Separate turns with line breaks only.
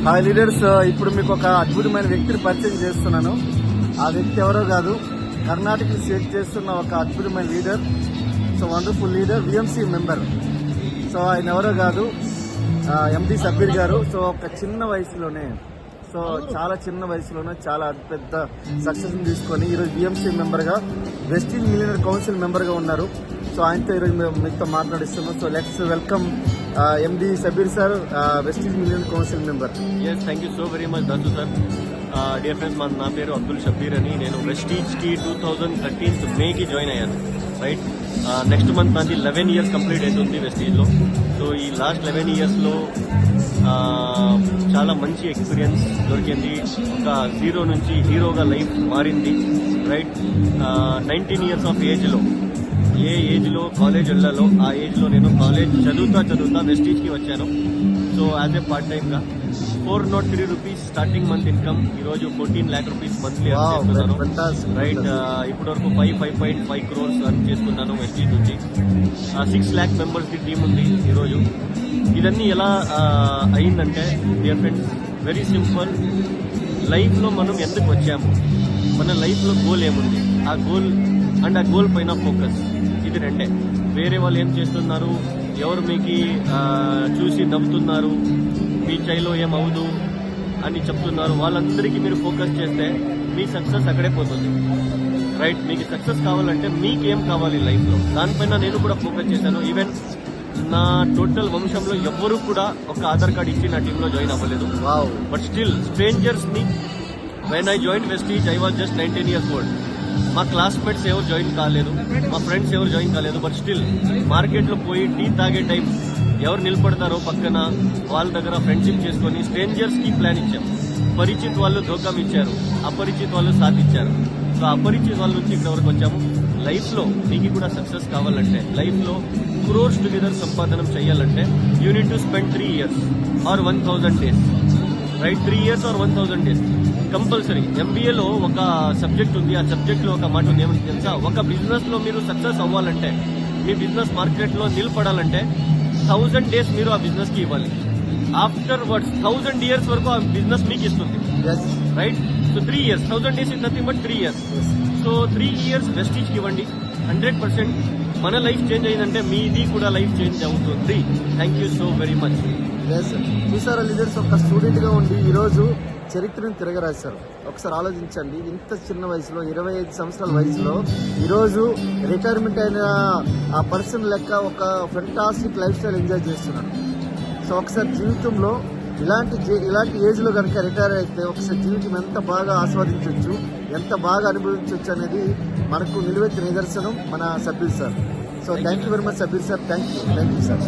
Hi leaders, ఇప్పుడు మీకు ఒక అద్భుతమైన వ్యక్తిని పరిచయం చేస్తున్నాను. ఆ వ్యక్తి ఎవరో కాదు, కర్ణాటక స్టేట్ చేస్తున్న ఒక అద్భుతమైన leader. So wonderful leader, VMC member. So ఆయన ఎవరో కాదు, ఎండి సబ్బీర్ గారు. సో ఒక చిన్న వయసులోనే, చాలా చిన్న వయసులోనే చాలా పెద్ద సక్సెస్ తీసుకొని ఈరోజు విఎంసీ మెంబర్గా, వెస్టీజ్ మిలియనర్ కౌన్సిల్ మెంబర్గా ఉన్నారు. సో ఆయనతో ఈరోజు మీతో మాట్లాడిస్తున్నాం. So let's welcome MD Sabbir sir, Vestige millionaire council member.
Yes, thank you so very much Dasu sir. Dear friends, నా పేరు అబ్దుల్ షబ్బీర్ అని. నేను వెస్టీజ్కి 2013 మేకి జాయిన్ అయ్యాను. రైట్, నెక్స్ట్ మంత్ నాది 11 years కంప్లీట్ అవుతుంది వెస్టీజ్లో. సో ఈ లాస్ట్ 11 yearsలో చాలా మంచి ఎక్స్పీరియన్స్ దొరికింది. ఒక జీరో నుంచి హీరోగా లైఫ్ మారింది. రైట్, 19 years ఆఫ్ ఏజ్లో, ఏ ఏజ్లో కాలేజ్ వెళ్ళాలో ఆ ఏజ్లో నేను కాలేజ్ చదువుతా వెస్టీజ్కి వచ్చాను. సో యాజ్ ఏ పార్ట్ టైమ్గా 403 rupees స్టార్టింగ్ మంత్ ఇన్కమ్. ఈరోజు 14 lakh rupees మంత్లీ అర్న్ చేస్తున్నాను. రైట్, ఇప్పటి వరకు 5.5 crores అర్న్ చేసుకున్నాను వెస్టీజ్ నుంచి. 6 lakh members కి టీం ఉంది ఈరోజు. ఇదన్నీ ఎలా అయిందంటే డియర్ ఫ్రెండ్స్, వెరీ సింపుల్. లైఫ్లో మనం ఎందుకు వచ్చాము, మన లైఫ్లో గోల్ ఏముంది, ఆ గోల్ పైన ఫోకస్. ఇది రెండే. వేరే వాళ్ళు ఏం చేస్తున్నారు, ఎవరు మీకు చూసి నవ్వుతున్నారు, మీ చైలో ఏమవుదు అని చెప్తున్నారు, వాళ్ళందరికీ మీరు ఫోకస్ చేస్తే మీ సక్సెస్ అక్కడే పోతుంది. రైట్, మీకు సక్సెస్ కావాలంటే మీకేం కావాలి లైఫ్లో, దానిపైన నేను కూడా ఫోకస్ చేశాను. ఈవెన్ నా టోటల్ వంశంలో ఎవ్వరూ కూడా ఒక ఆధార్ కార్డ్ ఇచ్చి నా టీంలో జాయిన్ అవ్వలేదు. బట్ స్టిల్ స్ట్రేంజర్స్ ని, when I join Vestige I was just 19 years old. మా క్లాస్మేట్స్ ఎవరు జాయిన్ కాలేదు, మా ఫ్రెండ్స్ ఎవరు జాయిన్ కాలేదు. బట్ స్టిల్ మార్కెట్లో పోయి టీ తాగే టైం ఎవరు నిలబడతారో పక్కన వాళ్ళ దగ్గర ఫ్రెండ్షిప్ చేసుకొని స్ట్రేంజర్స్ కి ప్లాన్ ఇచ్చాం. పరిచిత్ వాళ్ళు ధోకం ఇచ్చారు, అపరిచిత్ వాళ్ళు సాథ్ ఇచ్చారు. సో అపరిచిత్ వాళ్ళ నుంచి ఇక్కడ వరకు వచ్చాము. లైఫ్లో మీకు కూడా సక్సెస్ కావాలంటే, లైఫ్లో crores టుగెదర్ సంపాదనం చేయాలంటే you need to spend 3 years or 1000 days. Right, 3 years or 1000 days compulsory. ఎంబీఏలో ఒక సబ్జెక్ట్ ఉంది, ఆ సబ్జెక్ట్లో ఒక మాట ఉంది, ఏమని తెలుసా? ఒక బిజినెస్ లో మీరు సక్సెస్ అవ్వాలంటే, మీ బిజినెస్ మార్కెట్ లో నిలబడాలంటే 1000 days మీరు ఆ బిజినెస్ కి ఇవ్వాలి. ఆఫ్టర్ వర్డ్స్ 1000 years వరకు ఆ బిజినెస్ మీకు ఇస్తుంది. Right, so 3 years, 1000 days is nothing but 3 years. So 3 years Vestige కి ఇవ్వండి. 100% మన లైఫ్ చేంజ్ అయిందంటే మీది కూడా లైఫ్ చేంజ్ అవుతుంది. Thank you so very much.
చూసారా లీడర్స్, ఒక స్టూడెంట్ గా ఉండి ఈరోజు చరిత్రను తిరగరాశారు. ఒకసారి ఆలోచించండి, ఇంత చిన్న వయసులో, 25 సంవత్సరాల వయసులో ఈరోజు రిటైర్మెంట్ అయిన ఆ పర్సన్ లెక్క ఒక ఫెంటాస్టిక్ లైఫ్ స్టైల్ ఎంజాయ్ చేస్తున్నాడు. సో ఒకసారి జీవితంలో ఇలాంటి ఏజ్ లో కనుక రిటైర్ అయితే ఒకసారి జీవితం ఎంత బాగా ఆస్వాదించవచ్చు, ఎంత బాగా అనుభవించవచ్చు అనేది మనకు నిలువెత్తిన నిదర్శనం మన Sabbir sir. So thank you very much Sabbir sir. Thank you sir.